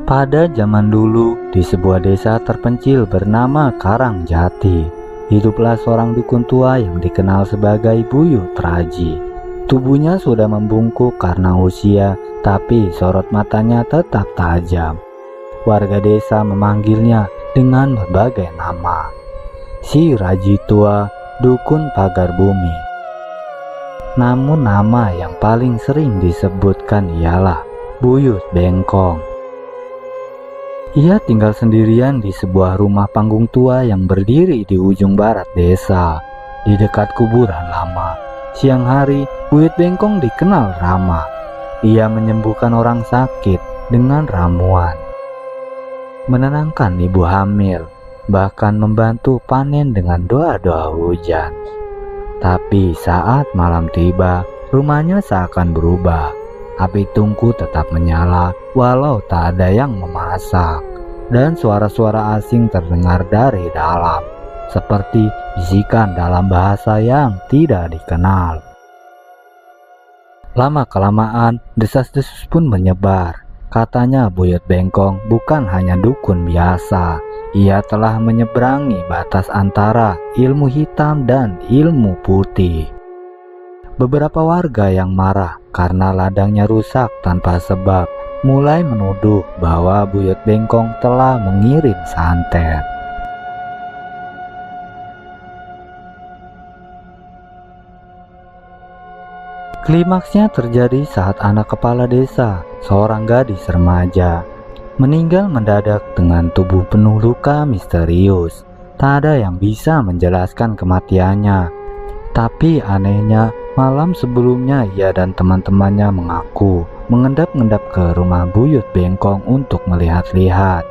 Pada zaman dulu, di sebuah desa terpencil bernama Karangjati, hiduplah seorang dukun tua yang dikenal sebagai Buyut Raji. Tubuhnya sudah membungkuk karena usia, tapi sorot matanya tetap tajam. Warga desa memanggilnya dengan berbagai nama. Si Raji tua, dukun pagar bumi. Namun nama yang paling sering disebutkan ialah Buyut Bengkong. Ia tinggal sendirian di sebuah rumah panggung tua yang berdiri di ujung barat desa, di dekat kuburan lama. Siang hari, Buyut Bengkong dikenal ramah. Ia menyembuhkan orang sakit dengan ramuan, menenangkan ibu hamil, bahkan membantu panen dengan doa-doa hujan. Tapi saat malam tiba, rumahnya seakan berubah. Api tungku tetap menyala walau tak ada yang memasak, dan suara-suara asing terdengar dari dalam, seperti bisikan dalam bahasa yang tidak dikenal. Lama-kelamaan, desas-desus pun menyebar. Katanya Buyut Bengkong bukan hanya dukun biasa. Ia telah menyeberangi batas antara ilmu hitam dan ilmu putih. Beberapa warga yang marah karena ladangnya rusak tanpa sebab mulai menuduh bahwa Buyut Bengkong telah mengirim santet. Klimaksnya terjadi saat anak kepala desa, seorang gadis remaja, meninggal mendadak dengan tubuh penuh luka misterius. Tak ada yang bisa menjelaskan kematiannya. Tapi anehnya, malam sebelumnya ia dan teman-temannya mengaku mengendap-endap ke rumah Buyut Bengkong untuk melihat-lihat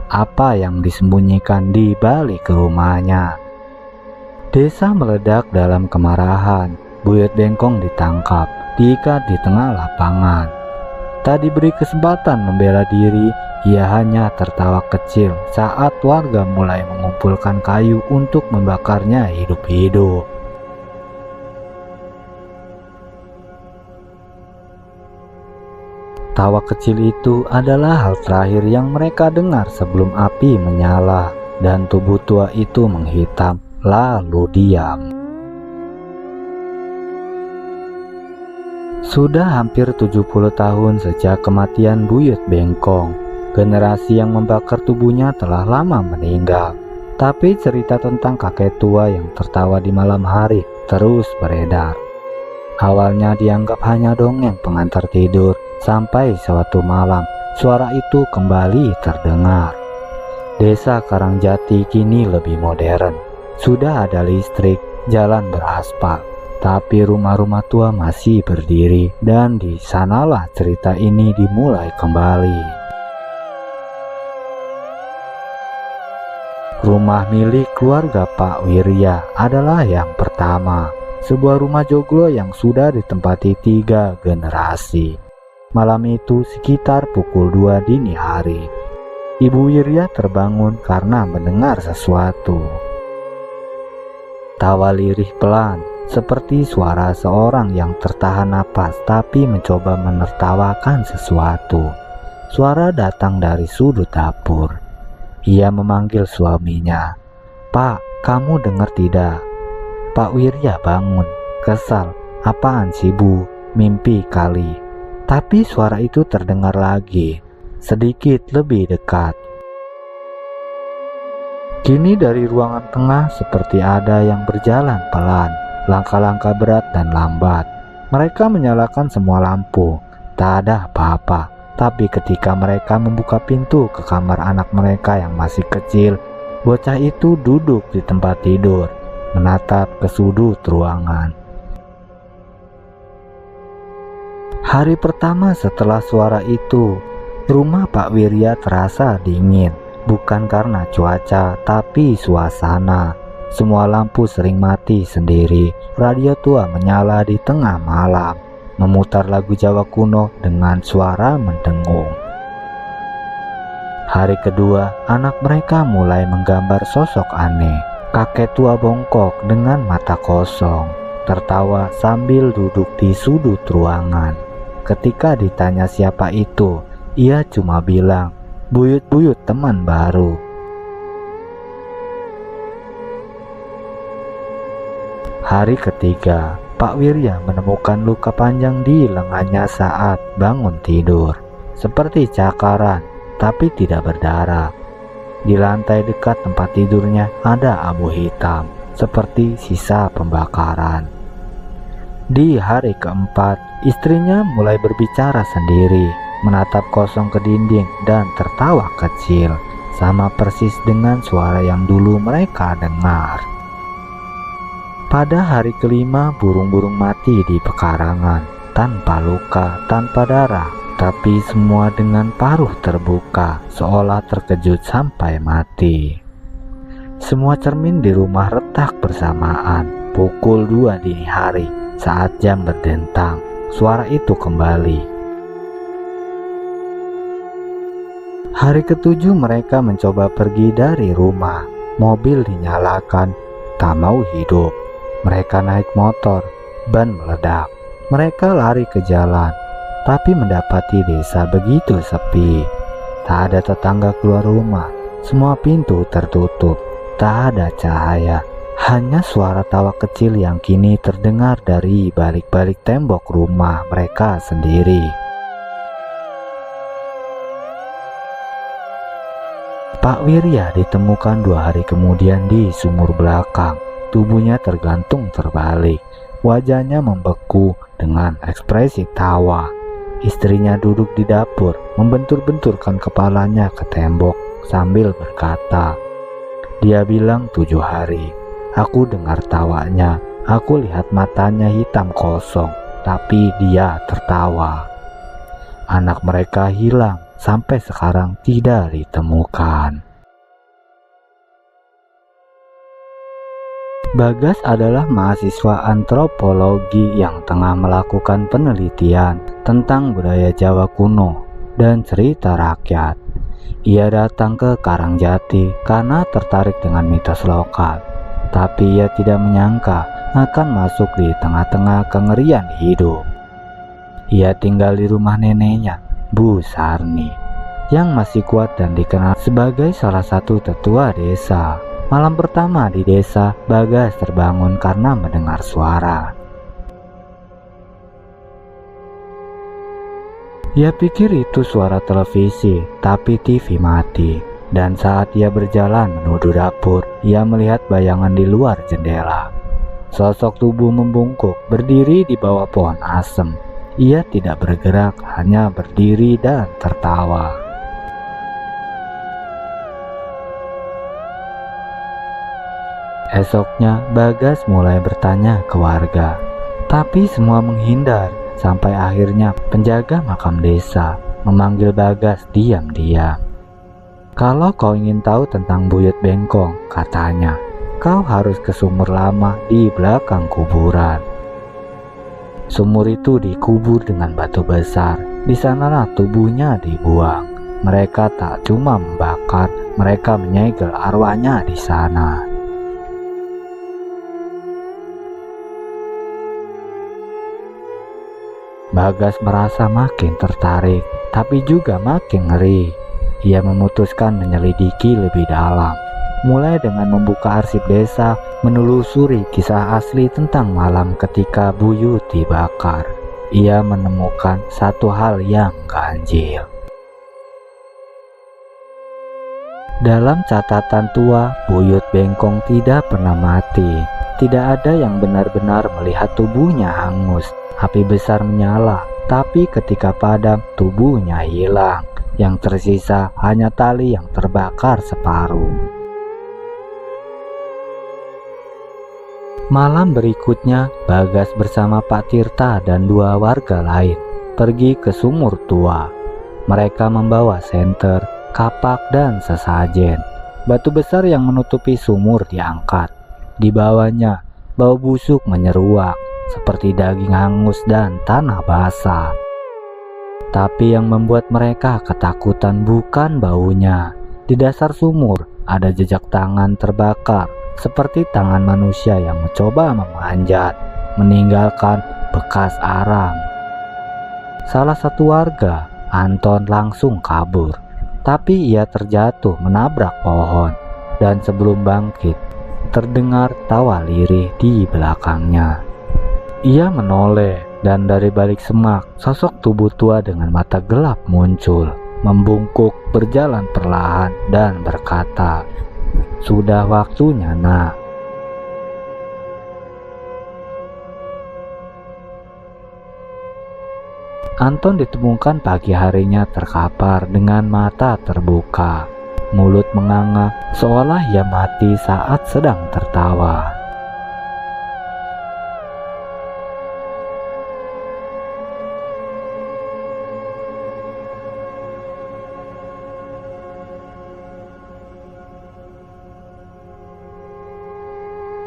apa yang disembunyikan di balik rumahnya. Desa meledak dalam kemarahan. Buyut Bengkong ditangkap, diikat di tengah lapangan. Tak diberi kesempatan membela diri, ia hanya tertawa kecil saat warga mulai mengumpulkan kayu untuk membakarnya hidup-hidup. Tawa kecil itu adalah hal terakhir yang mereka dengar sebelum api menyala dan tubuh tua itu menghitam lalu diam. Sudah hampir 70 tahun sejak kematian Buyut Bengkong. Generasi yang membakar tubuhnya telah lama meninggal. Tapi cerita tentang kakek tua yang tertawa di malam hari terus beredar. Awalnya dianggap hanya dongeng pengantar tidur, sampai suatu malam suara itu kembali terdengar. Desa Karangjati kini lebih modern. Sudah ada listrik, jalan beraspal, tapi rumah-rumah tua masih berdiri, dan di sanalah cerita ini dimulai kembali. Rumah milik keluarga Pak Wirya adalah yang pertama. Sebuah rumah joglo yang sudah ditempati 3 generasi. Malam itu sekitar pukul 2 dini hari, Ibu Wirya terbangun karena mendengar sesuatu. Tawa lirih pelan, seperti suara seorang yang tertahan napas tapi mencoba menertawakan sesuatu. Suara datang dari sudut dapur. Ia memanggil suaminya. "Pak, kamu dengar tidak?" Pak Wirya bangun, kesal. "Apaan sih Bu? Mimpi kali." Tapi suara itu terdengar lagi, sedikit lebih dekat. Kini dari ruangan tengah seperti ada yang berjalan pelan, langkah-langkah berat dan lambat. Mereka menyalakan semua lampu, tak ada apa-apa. Tapi ketika mereka membuka pintu ke kamar anak mereka yang masih kecil, bocah itu duduk di tempat tidur, menatap ke sudut ruangan. Hari pertama setelah suara itu, rumah Pak Wirya terasa dingin. Bukan karena cuaca, tapi suasana. Semua lampu sering mati sendiri. Radio tua menyala di tengah malam, memutar lagu Jawa kuno dengan suara mendengung. Hari kedua, anak mereka mulai menggambar sosok aneh. Kakek tua bongkok dengan mata kosong, tertawa sambil duduk di sudut ruangan. Ketika ditanya siapa itu, ia cuma bilang, "Buyut-buyut teman baru." Hari ketiga, Pak Wirya menemukan luka panjang di lengannya saat bangun tidur. Seperti cakaran, tapi tidak berdarah. Di lantai dekat tempat tidurnya ada abu hitam, seperti sisa pembakaran. Di hari keempat, istrinya mulai berbicara sendiri, menatap kosong ke dinding dan tertawa kecil, sama persis dengan suara yang dulu mereka dengar. Pada hari kelima, burung-burung mati di pekarangan, tanpa luka, tanpa darah, tapi semua dengan paruh terbuka, seolah terkejut sampai mati. Semua cermin di rumah retak bersamaan. Pukul 2 dini hari, saat jam berdentang, suara itu kembali. Hari ketujuh mereka mencoba pergi dari rumah. Mobil dinyalakan, tak mau hidup. Mereka naik motor, ban meledak. Mereka lari ke jalan, tapi mendapati desa begitu sepi. Tak ada tetangga keluar rumah, semua pintu tertutup, tak ada cahaya. Hanya suara tawa kecil yang kini terdengar dari balik-balik tembok rumah mereka sendiri. Pak Wirya ditemukan 2 hari kemudian di sumur belakang. Tubuhnya tergantung terbalik, wajahnya membeku dengan ekspresi tawa. Istrinya duduk di dapur, membentur-benturkan kepalanya ke tembok sambil berkata, "Dia bilang 7 hari. Aku dengar tawanya, aku lihat matanya hitam kosong, tapi dia tertawa." Anak mereka hilang, sampai sekarang tidak ditemukan. Bagas adalah mahasiswa antropologi yang tengah melakukan penelitian tentang budaya Jawa kuno dan cerita rakyat. Ia datang ke Karangjati karena tertarik dengan mitos lokal, tapi ia tidak menyangka akan masuk di tengah-tengah kengerian hidup. Ia tinggal di rumah neneknya, Bu Sarni, yang masih kuat dan dikenal sebagai salah satu tetua desa. Malam pertama di desa, Bagas terbangun karena mendengar suara. Ia pikir itu suara televisi, tapi TV mati. Dan saat ia berjalan menuju dapur, ia melihat bayangan di luar jendela. Sosok tubuh membungkuk, berdiri di bawah pohon asem. Ia tidak bergerak, hanya berdiri dan tertawa. Esoknya, Bagas mulai bertanya ke warga, tapi semua menghindar, sampai akhirnya penjaga makam desa memanggil Bagas diam-diam. "Kalau kau ingin tahu tentang Buyut Bengkong," katanya, "kau harus ke sumur lama di belakang kuburan." Sumur itu dikubur dengan batu besar. Di sanalah tubuhnya dibuang. Mereka tak cuma membakar, mereka menyegel arwahnya di sana. Bagas merasa makin tertarik, tapi juga makin ngeri. Ia memutuskan menyelidiki lebih dalam, mulai dengan membuka arsip desa, menelusuri kisah asli tentang malam ketika Buyut dibakar. Ia menemukan satu hal yang ganjil. Dalam catatan tua, Buyut Bengkong tidak pernah mati. Tidak ada yang benar-benar melihat tubuhnya hangus. Api besar menyala, tapi ketika padam, tubuhnya hilang. Yang tersisa hanya tali yang terbakar separuh. Malam berikutnya, Bagas bersama Pak Tirta dan 2 warga lain pergi ke sumur tua. Mereka membawa senter, kapak, dan sesajen. Batu besar yang menutupi sumur diangkat. Di bawahnya, bau busuk menyeruak seperti daging hangus dan tanah basah. Tapi yang membuat mereka ketakutan bukan baunya. Di dasar sumur ada jejak tangan terbakar, seperti tangan manusia yang mencoba memanjat, meninggalkan bekas arang. Salah satu warga, Anton, langsung kabur, tapi ia terjatuh menabrak pohon, dan sebelum bangkit, terdengar tawa lirih di belakangnya. Ia menoleh, dan dari balik semak, sosok tubuh tua dengan mata gelap muncul, membungkuk, berjalan perlahan, dan berkata, "Sudah waktunya, Nak." Anton ditemukan pagi harinya terkapar dengan mata terbuka, mulut menganga seolah ia mati saat sedang tertawa.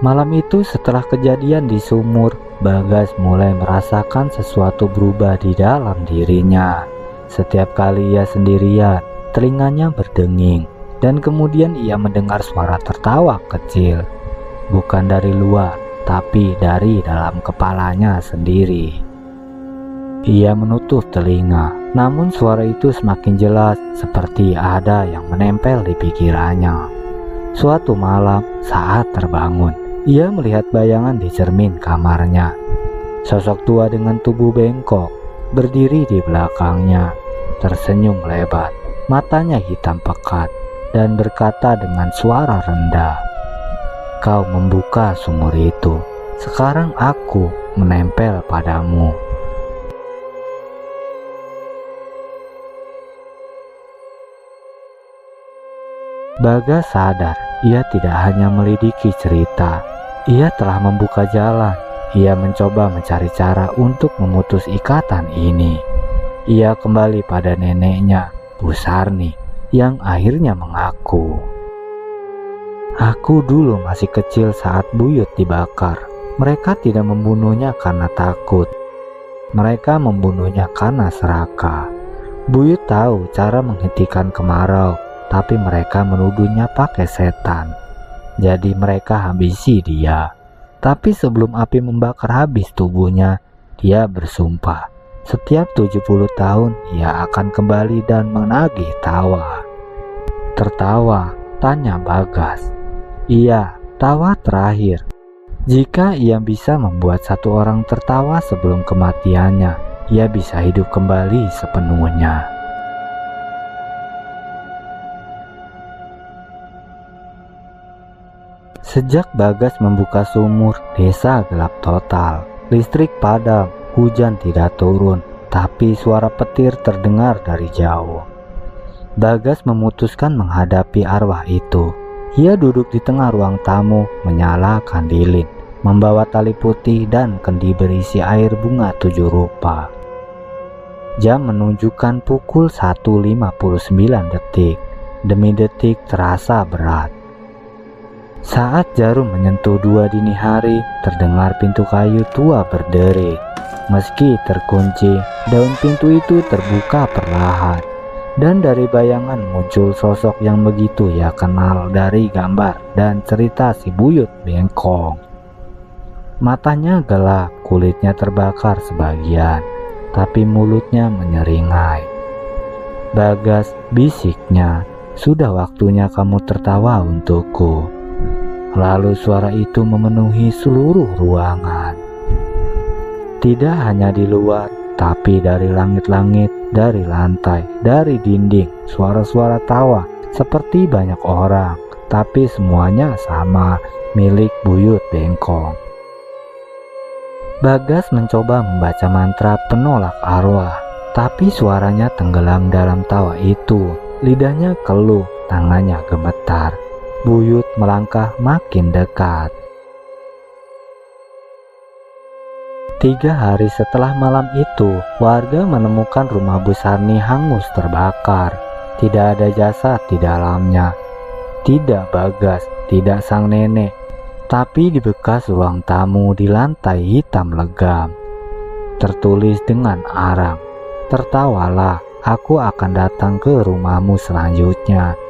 Malam itu setelah kejadian di sumur, Bagas mulai merasakan sesuatu berubah di dalam dirinya. Setiap kali ia sendirian, telinganya berdenging, dan kemudian ia mendengar suara tertawa kecil. Bukan dari luar, tapi dari dalam kepalanya sendiri. Ia menutup telinga, namun suara itu semakin jelas seperti ada yang menempel di pikirannya. Suatu malam saat terbangun, ia melihat bayangan di cermin kamarnya. Sosok tua dengan tubuh bengkok berdiri di belakangnya, tersenyum lebar, matanya hitam pekat, dan berkata dengan suara rendah, "Kau membuka sumur itu, sekarang aku menempel padamu." Bagas sadar ia tidak hanya melidiki cerita, ia telah membuka jalan. Ia mencoba mencari cara untuk memutus ikatan ini. Ia kembali pada neneknya, Bu Sarni, yang akhirnya mengaku, "Aku dulu masih kecil saat buyut dibakar. Mereka tidak membunuhnya karena takut. Mereka membunuhnya karena serakah. Buyut tahu cara menghentikan kemarau, tapi mereka menuduhnya pakai setan. Jadi mereka habisi dia. Tapi sebelum api membakar habis tubuhnya, dia bersumpah setiap 70 tahun ia akan kembali dan menagih tawa." "Tertawa?" tanya Bagas. "Iya, tawa terakhir. Jika ia bisa membuat satu orang tertawa sebelum kematiannya, ia bisa hidup kembali sepenuhnya." Sejak Bagas membuka sumur, desa gelap total. Listrik padam, hujan tidak turun, tapi suara petir terdengar dari jauh. Bagas memutuskan menghadapi arwah itu. Ia duduk di tengah ruang tamu, menyalakan lilin, membawa tali putih dan kendi berisi air bunga 7 rupa. Jam menunjukkan pukul 1.59 detik. Demi detik terasa berat. Saat jarum menyentuh 2 dini hari, terdengar pintu kayu tua berderit. Meski terkunci, daun pintu itu terbuka perlahan, dan dari bayangan muncul sosok yang begitu ia kenal dari gambar dan cerita si buyut bengkong. Matanya gelap, kulitnya terbakar sebagian, tapi mulutnya menyeringai. "Bagas," bisiknya, "sudah waktunya kamu tertawa untukku." Lalu suara itu memenuhi seluruh ruangan. Tidak hanya di luar, tapi dari langit-langit, dari lantai, dari dinding, suara-suara tawa seperti banyak orang, tapi semuanya sama, milik buyut bengkong. Bagas mencoba membaca mantra penolak arwah, tapi suaranya tenggelam dalam tawa itu. Lidahnya keluh, tangannya gemetar. Buyut melangkah makin dekat. 3 hari setelah malam itu, warga menemukan rumah Bu Sarni hangus terbakar. Tidak ada jasad di dalamnya. Tidak Bagas, tidak sang nenek, tapi di bekas ruang tamu di lantai hitam legam. Tertulis dengan arang, "Tertawalah, aku akan datang ke rumahmu selanjutnya."